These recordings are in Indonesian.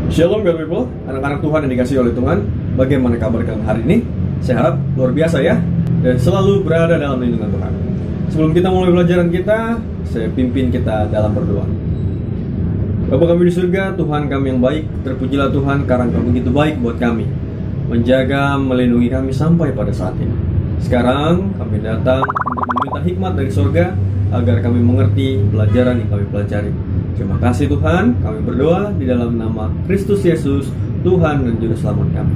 Shalom God people, anak-anak Tuhan yang dikasihi oleh Tuhan. Bagaimana kabar kalian hari ini? Saya harap luar biasa ya, dan selalu berada dalam lindungan Tuhan. Sebelum kita mulai pelajaran kita, saya pimpin kita dalam berdoa. Bapa kami di surga, Tuhan kami yang baik, terpujilah Tuhan karena Engkau begitu baik buat kami, menjaga, melindungi kami sampai pada saat ini. Sekarang kami datang untuk meminta hikmat dari surga agar kami mengerti pelajaran yang kami pelajari. Terima kasih Tuhan, kami berdoa di dalam nama Kristus Yesus, Tuhan dan Juru Selamat kami.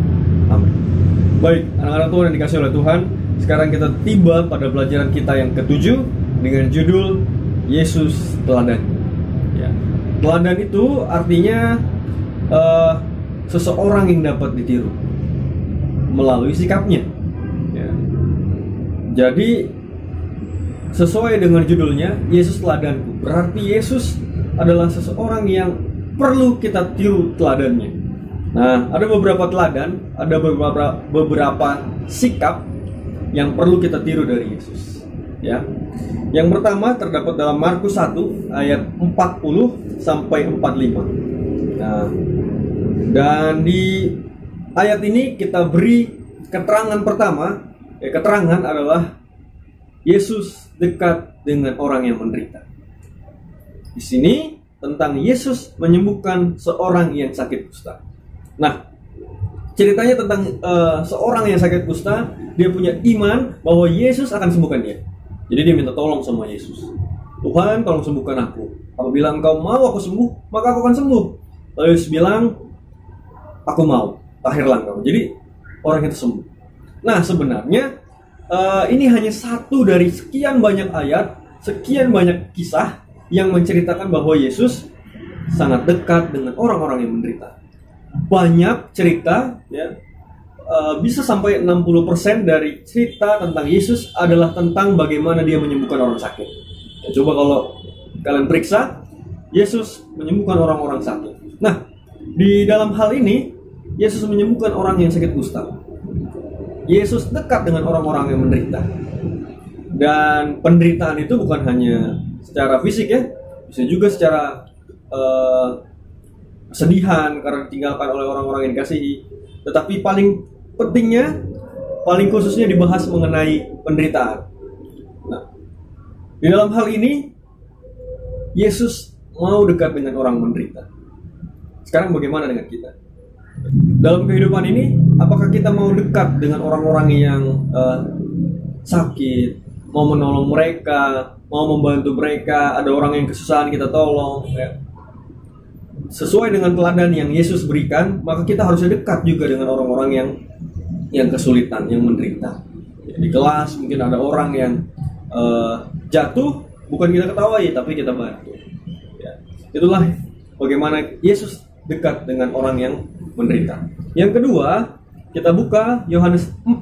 Amin. Baik, anak-anak Tuhan yang dikasihi oleh Tuhan, sekarang kita tiba pada pelajaran kita yang ketujuh dengan judul Yesus Teladan. Ya. Teladan itu artinya seseorang yang dapat ditiru melalui sikapnya. Ya. Jadi sesuai dengan judulnya, Yesus Teladanku, berarti Yesus adalah seseorang yang perlu kita tiru teladannya. Nah, ada beberapa teladan, ada beberapa sikap yang perlu kita tiru dari Yesus. Ya. Yang pertama terdapat dalam Markus 1 ayat 40 sampai 45. Nah, dan di ayat ini kita beri keterangan pertama. Keterangan adalah Yesus dekat dengan orang yang menderita. Di sini tentang Yesus menyembuhkan seorang yang sakit kusta. Nah, ceritanya tentang seorang yang sakit kusta, dia punya iman bahwa Yesus akan sembuhkan dia. Jadi dia minta tolong sama Yesus. Tuhan, tolong sembuhkan aku. Apabila Engkau mau aku sembuh, maka aku akan sembuh. Lalu Yesus bilang, aku mau, lahirlah Engkau. Jadi orang itu sembuh. Nah, sebenarnya ini hanya satu dari sekian banyak ayat, sekian banyak kisah yang menceritakan bahwa Yesus sangat dekat dengan orang-orang yang menderita. Banyak cerita, ya, bisa sampai 60% dari cerita tentang Yesus adalah tentang bagaimana dia menyembuhkan orang sakit. Ya, coba kalau kalian periksa, Yesus menyembuhkan orang-orang sakit. Nah, di dalam hal ini, Yesus menyembuhkan orang yang sakit kusta. Yesus dekat dengan orang-orang yang menderita. Dan penderitaan itu bukan hanya secara fisik ya, bisa juga secara kesedihan karena ditinggalkan oleh orang-orang yang dikasihi. Tetapi paling pentingnya, paling khususnya dibahas mengenai penderitaan. Nah, di dalam hal ini Yesus mau dekat dengan orang menderita. Sekarang bagaimana dengan kita? Dalam kehidupan ini, apakah kita mau dekat dengan orang-orang yang sakit, mau menolong mereka, mau membantu mereka, ada orang yang kesusahan kita tolong, ya. Sesuai dengan teladan yang Yesus berikan, maka kita harusnya dekat juga dengan orang-orang yang kesulitan, yang menderita. Di kelas mungkin ada orang yang jatuh, bukan kita ketawain, tapi kita bantu. Ya. Itulah bagaimana Yesus dekat dengan orang yang menderita. Yang kedua, kita buka Yohanes 4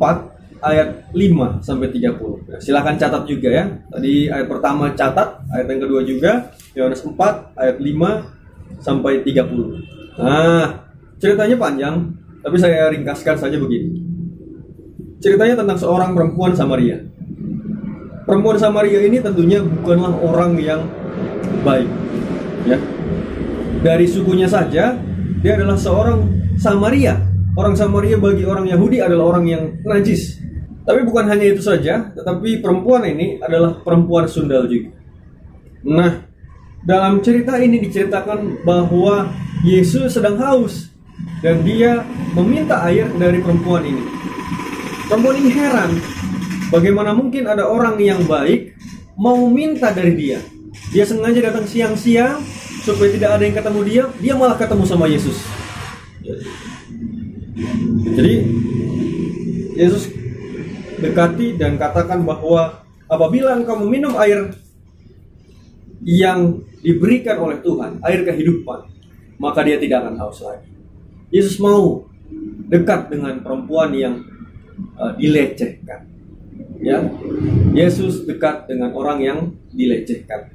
ayat 5 sampai 30. Nah, silakan catat juga ya. Tadi ayat pertama catat, ayat yang kedua juga, Yohanes 4 ayat 5 sampai 30. Nah, ceritanya panjang, tapi saya ringkaskan saja begini. Ceritanya tentang seorang perempuan Samaria. Perempuan Samaria ini tentunya bukanlah orang yang baik, ya. Dari sukunya saja, dia adalah seorang Samaria. Orang Samaria bagi orang Yahudi adalah orang yang najis. Tapi bukan hanya itu saja, tetapi perempuan ini adalah perempuan sundal juga. Nah, dalam cerita ini diceritakan bahwa Yesus sedang haus dan dia meminta air dari perempuan ini. Perempuan ini heran, bagaimana mungkin ada orang yang baik mau minta dari dia. Dia sengaja datang siang-siang supaya tidak ada yang ketemu dia malah ketemu sama Yesus. Jadi Yesus dekati dan katakan bahwa apabila engkau meminum air yang diberikan oleh Tuhan, air kehidupan, maka dia tidak akan haus lagi. Yesus mau dekat dengan perempuan yang dilecehkan. Ya, Yesus dekat dengan orang yang dilecehkan.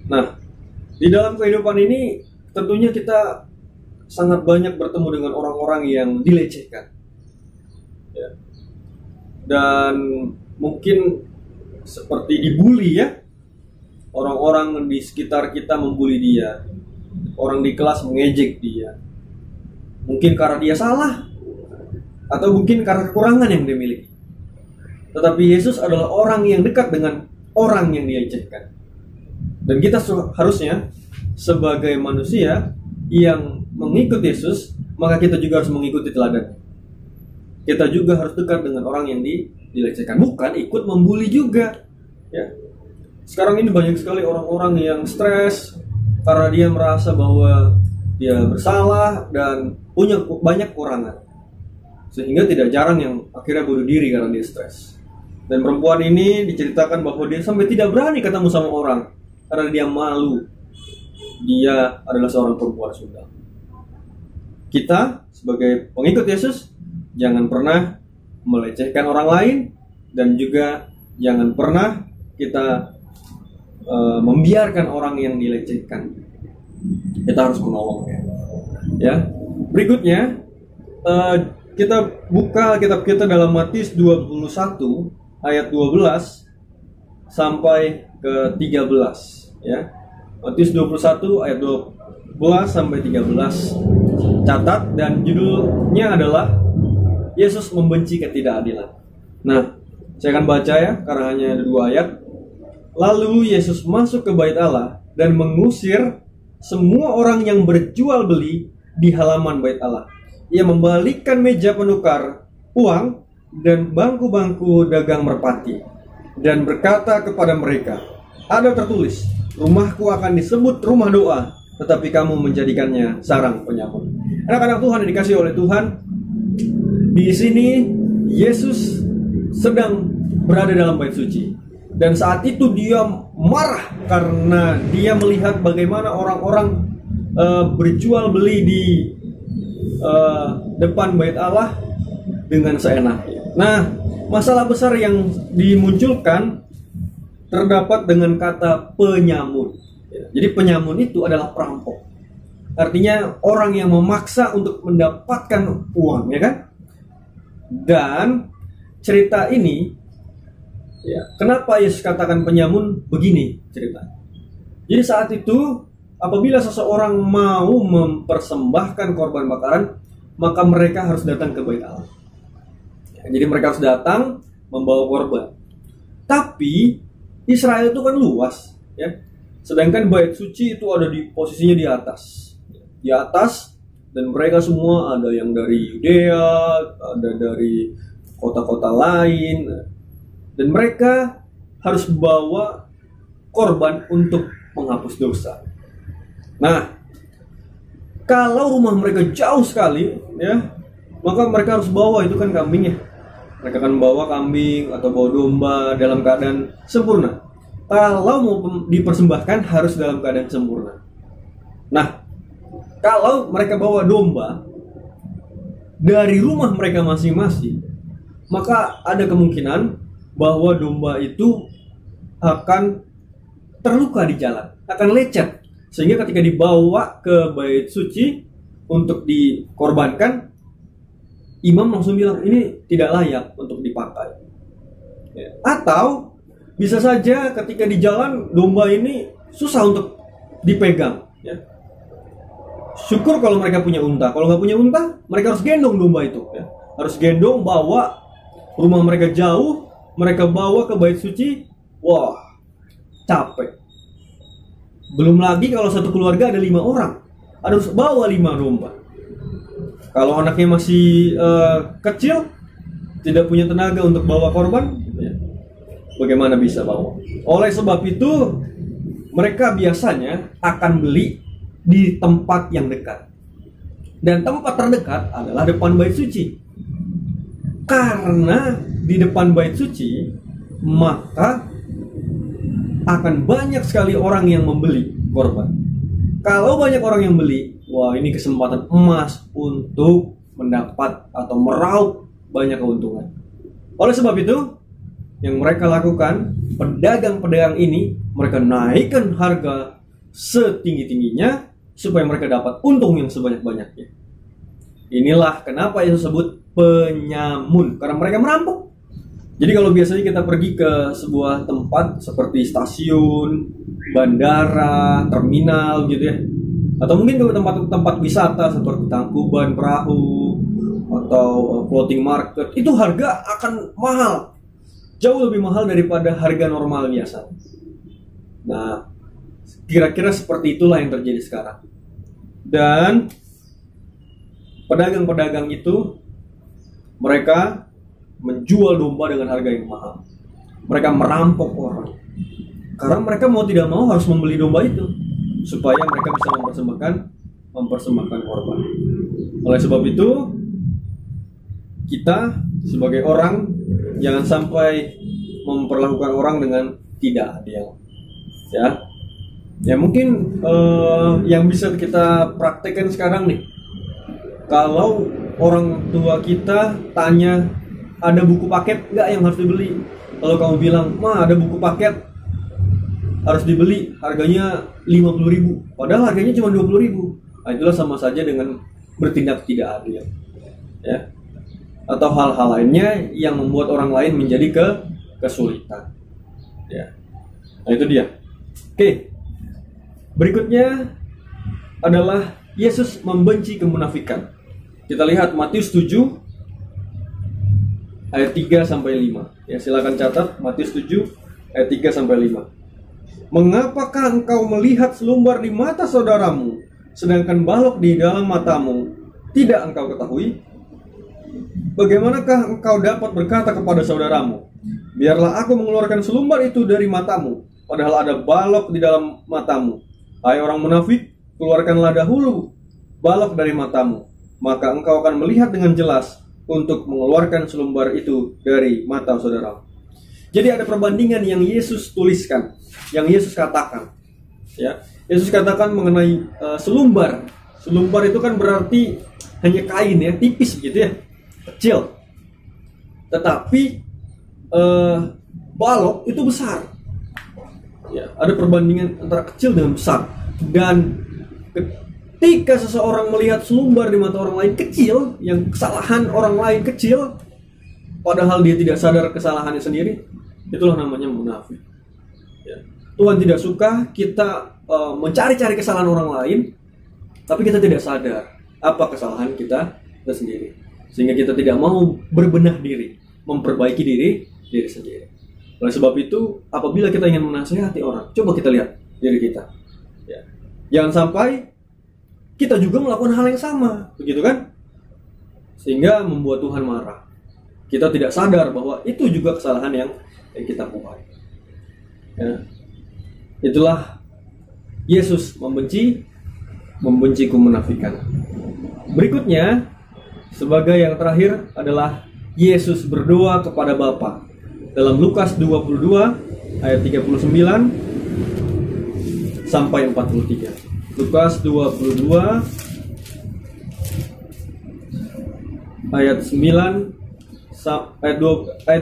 Nah, di dalam kehidupan ini tentunya kita sangat banyak bertemu dengan orang-orang yang dilecehkan, ya. Dan mungkin seperti dibully ya, orang-orang di sekitar kita membuli dia, orang di kelas mengejek dia, Mungkin karena dia salah, atau mungkin karena kekurangan yang dia miliki. Tetapi Yesus adalah orang yang dekat dengan orang yang dilecehkan. Dan kita harusnya sebagai manusia yang mengikut Yesus, maka kita juga harus mengikuti teladan. Kita juga harus dekat dengan orang yang dilecehkan, bukan ikut membuli juga. Ya. Sekarang ini banyak sekali orang-orang yang stres karena dia merasa bahwa dia bersalah dan punya banyak kekurangan, sehingga tidak jarang yang akhirnya bunuh diri karena dia stres. Dan perempuan ini diceritakan bahwa dia sampai tidak berani ketemu sama orang karena dia malu. Dia adalah seorang perempuan Sunda. Kita sebagai pengikut Yesus jangan pernah melecehkan orang lain, dan juga jangan pernah kita membiarkan orang yang dilecehkan. Kita harus menolong, ya. Berikutnya kita buka kitab kita dalam Matius 21 ayat 12 sampai ke 13, ya. Matius 21 ayat 12 sampai 13. Catat, dan judulnya adalah Yesus membenci ketidakadilan. Nah, saya akan baca ya, karena hanya ada 2 ayat. Lalu Yesus masuk ke bait Allah dan mengusir semua orang yang berjual beli di halaman bait Allah. Ia membalikkan meja penukar uang dan bangku-bangku dagang merpati, dan berkata kepada mereka, ada tertulis, rumahku akan disebut rumah doa, tetapi kamu menjadikannya sarang penyamun. Anak-anak Tuhan yang dikasihi oleh Tuhan, di sini Yesus sedang berada dalam bait suci. Dan saat itu dia marah karena dia melihat bagaimana orang-orang berjual beli di depan bait Allah dengan seenaknya. Nah, masalah besar yang dimunculkan terdapat dengan kata penyamun. Jadi penyamun itu adalah perampok. Artinya orang yang memaksa untuk mendapatkan uang, ya kan? Dan cerita ini, ya, kenapa Yesus katakan penyamun? Begini cerita. Jadi saat itu, apabila seseorang mau mempersembahkan korban bakaran, maka mereka harus datang ke bait Allah. Jadi mereka harus datang membawa korban. Tapi Israel itu kan luas, ya. Sedangkan bait suci itu ada di posisinya di atas, dan mereka semua ada yang dari Yudea, ada dari kota-kota lain, dan mereka harus bawa korban untuk menghapus dosa. Nah, kalau rumah mereka jauh sekali, ya, maka mereka harus bawa itu kan kambingnya. Mereka akan bawa kambing atau bawa domba dalam keadaan sempurna. Kalau mau dipersembahkan harus dalam keadaan sempurna. Nah, kalau mereka bawa domba dari rumah mereka masing-masing, maka ada kemungkinan bahwa domba itu akan terluka di jalan, akan lecet, sehingga ketika dibawa ke bait suci untuk dikorbankan, imam langsung bilang ini tidak layak untuk dipakai. Atau bisa saja ketika di jalan domba ini susah untuk dipegang, ya. Syukur kalau mereka punya unta. Kalau nggak punya unta, mereka harus gendong domba itu, ya. Harus gendong, bawa, rumah mereka jauh, mereka bawa ke bait suci. Wah, capek. Belum lagi kalau satu keluarga ada 5 orang, harus bawa 5 domba. Kalau anaknya masih kecil, tidak punya tenaga untuk bawa korban, ya, bagaimana bisa bawa? Oleh sebab itu, mereka biasanya akan beli di tempat yang dekat. Dan tempat terdekat adalah depan bait suci. Karena di depan bait suci, maka akan banyak sekali orang yang membeli korban. Kalau banyak orang yang beli, wah, ini kesempatan emas untuk mendapat atau meraup banyak keuntungan. Oleh sebab itu, yang mereka lakukan, pedagang-pedagang ini, mereka naikkan harga setinggi-tingginya supaya mereka dapat untung yang sebanyak-banyaknya. Inilah kenapa Yesus sebut penyamun, karena mereka merampok. Jadi kalau biasanya kita pergi ke sebuah tempat seperti stasiun, bandara, terminal gitu ya, Atau mungkin ke tempat-tempat wisata seperti Tangkuban Perahu atau floating market, itu harga akan mahal, jauh lebih mahal daripada harga normal biasa. Nah, kira-kira seperti itulah yang terjadi sekarang. Dan pedagang-pedagang itu, mereka menjual domba dengan harga yang mahal. Mereka merampok orang, karena mereka mau tidak mau harus membeli domba itu supaya mereka bisa mempersembahkan korban. Oleh sebab itu, kita sebagai orang jangan sampai memperlakukan orang dengan tidak adil. Ya mungkin yang bisa kita praktekkan sekarang nih, kalau orang tua kita tanya ada buku paket nggak yang harus dibeli, kalau kamu bilang ada buku paket harus dibeli, harganya 50.000, padahal harganya cuma 20.000. Nah, itulah sama saja dengan bertindak tidak adil, ya. Atau hal-hal lainnya yang membuat orang lain menjadi kesulitan, ya. Nah, itu dia. Oke, berikutnya adalah Yesus membenci kemunafikan. Kita lihat Matius 7 ayat 3-5. Ya, silakan catat Matius 7 ayat 3-5. Mengapakah engkau melihat selumbar di mata saudaramu, sedangkan balok di dalam matamu tidak engkau ketahui? Bagaimanakah engkau dapat berkata kepada saudaramu, biarlah aku mengeluarkan selumbar itu dari matamu, padahal ada balok di dalam matamu? Hai orang munafik, keluarkanlah dahulu balok dari matamu, maka engkau akan melihat dengan jelas untuk mengeluarkan selumbar itu dari mata saudaramu. Jadi ada perbandingan yang Yesus tuliskan, yang Yesus katakan. Ya, Yesus katakan mengenai selumbar. Selumbar itu kan berarti hanya kain, ya, tipis gitu, ya, kecil. Tetapi balok itu besar. Ya, ada perbandingan antara kecil dengan besar. Dan ketika seseorang melihat selumbar di mata orang lain kecil, yang kesalahan orang lain kecil, padahal dia tidak sadar kesalahannya sendiri, itulah namanya munafik. Ya. Tuhan tidak suka kita mencari-cari kesalahan orang lain, tapi kita tidak sadar apa kesalahan kita sendiri, sehingga kita tidak mau berbenah diri, memperbaiki diri sendiri. Oleh sebab itu, apabila kita ingin menasihati orang, coba kita lihat diri kita. Ya. Jangan sampai kita juga melakukan hal yang sama, begitu kan? Sehingga membuat Tuhan marah. Kita tidak sadar bahwa itu juga kesalahan yang kita buat. Ya. Itulah Yesus membenci kemunafikan. Berikutnya, sebagai yang terakhir adalah Yesus berdoa kepada Bapa. Dalam Lukas 22 ayat 39 sampai 43. Lukas 22 ayat 9 ayat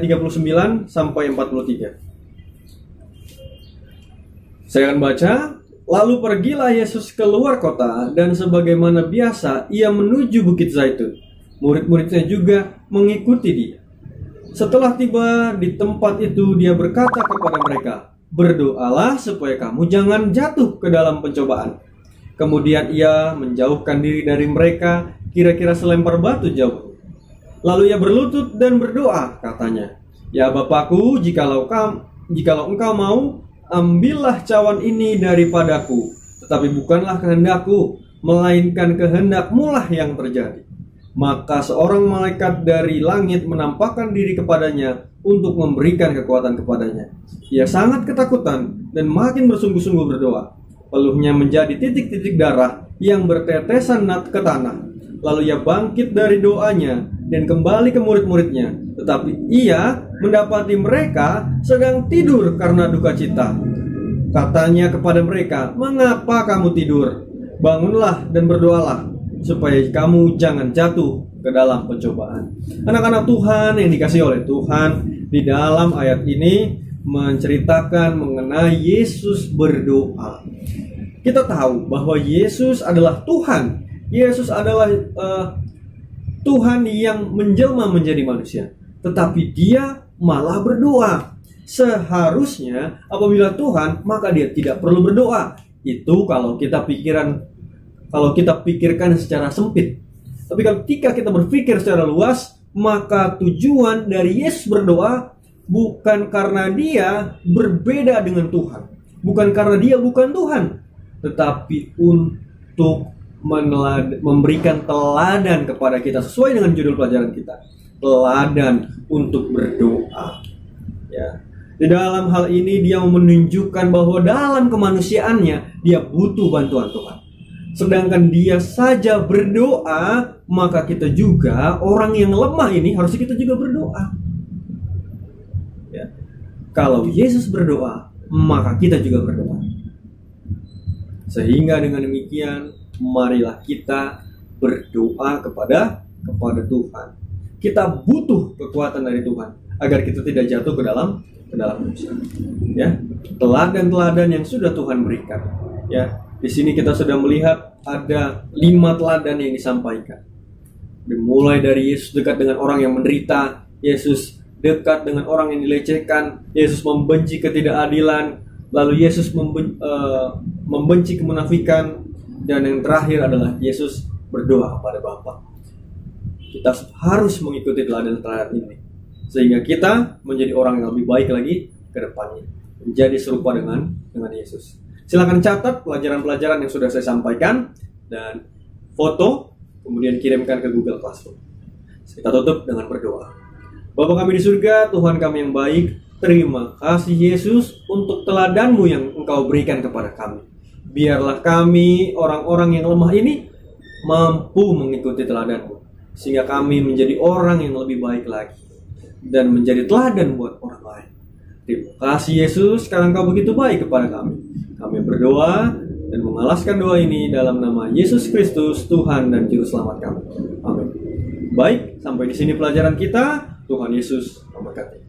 39 sampai 43. Saya akan baca. Lalu pergilah Yesus keluar kota, dan sebagaimana biasa ia menuju Bukit Zaitun. Murid-muridnya juga mengikuti dia. Setelah tiba di tempat itu, dia berkata kepada mereka, berdoalah supaya kamu jangan jatuh ke dalam pencobaan. Kemudian ia menjauhkan diri dari mereka, kira-kira selempar batu jauh. Lalu ia berlutut dan berdoa, katanya, ya Bapakku, jikalau engkau mau, ambillah cawan ini daripadaku, tetapi bukanlah kehendakku, melainkan kehendakmu-lah yang terjadi. Maka seorang malaikat dari langit menampakkan diri kepadanya untuk memberikan kekuatan kepadanya. Ia sangat ketakutan dan makin bersungguh-sungguh berdoa. Peluhnya menjadi titik-titik darah yang bertetesan ke tanah. Lalu ia bangkit dari doanya dan kembali ke murid-muridnya. Tetapi ia mendapati mereka sedang tidur karena duka cita. Katanya kepada mereka, mengapa kamu tidur? Bangunlah dan berdoalah, supaya kamu jangan jatuh ke dalam pencobaan. Anak-anak Tuhan yang dikasihi oleh Tuhan, di dalam ayat ini menceritakan mengenai Yesus berdoa. Kita tahu bahwa Yesus adalah Tuhan. Yesus adalah Tuhan yang menjelma menjadi manusia. Tetapi dia malah berdoa. Seharusnya apabila Tuhan, maka dia tidak perlu berdoa. Itu kalau kita pikiran kalau kita pikirkan secara sempit. Tapi ketika kita berpikir secara luas, maka tujuan dari Yesus berdoa bukan karena dia berbeda dengan Tuhan, bukan karena dia bukan Tuhan, tetapi untuk memberikan teladan kepada kita sesuai dengan judul pelajaran kita, teladan untuk berdoa. Ya. Di dalam hal ini dia menunjukkan bahwa dalam kemanusiaannya dia butuh bantuan Tuhan. Sedangkan dia saja berdoa, maka kita juga orang yang lemah ini harusnya kita juga berdoa. Ya. Kalau Yesus berdoa, maka kita juga berdoa. Sehingga dengan demikian, marilah kita berdoa kepada Tuhan. Kita butuh kekuatan dari Tuhan agar kita tidak jatuh ke dalam dosa. Ya, teladan-teladan yang sudah Tuhan berikan. Ya, di sini kita sudah melihat ada 5 teladan yang disampaikan. Dimulai dari Yesus dekat dengan orang yang menderita, Yesus dekat dengan orang yang dilecehkan, Yesus membenci ketidakadilan, lalu Yesus membenci kemunafikan, dan yang terakhir adalah Yesus berdoa kepada Bapa. Kita harus mengikuti teladan-teladan ini sehingga kita menjadi orang yang lebih baik lagi ke depannya, menjadi serupa dengan Yesus. Silakan catat pelajaran-pelajaran yang sudah saya sampaikan dan foto, kemudian kirimkan ke Google Classroom. Kita tutup dengan berdoa. Bapa kami di surga, Tuhan kami yang baik, terima kasih Yesus untuk teladan-Mu yang Engkau berikan kepada kami. Biarlah kami, orang-orang yang lemah ini, mampu mengikuti teladan-Mu, sehingga kami menjadi orang yang lebih baik lagi dan menjadi teladan buat orang lain. Terima kasih Yesus, karena Engkau begitu baik kepada kami. Kami berdoa dan mengalaskan doa ini dalam nama Yesus Kristus, Tuhan dan Juru Selamat kami. Amin. Baik, sampai di sini pelajaran kita. Tuhan Yesus memberkati.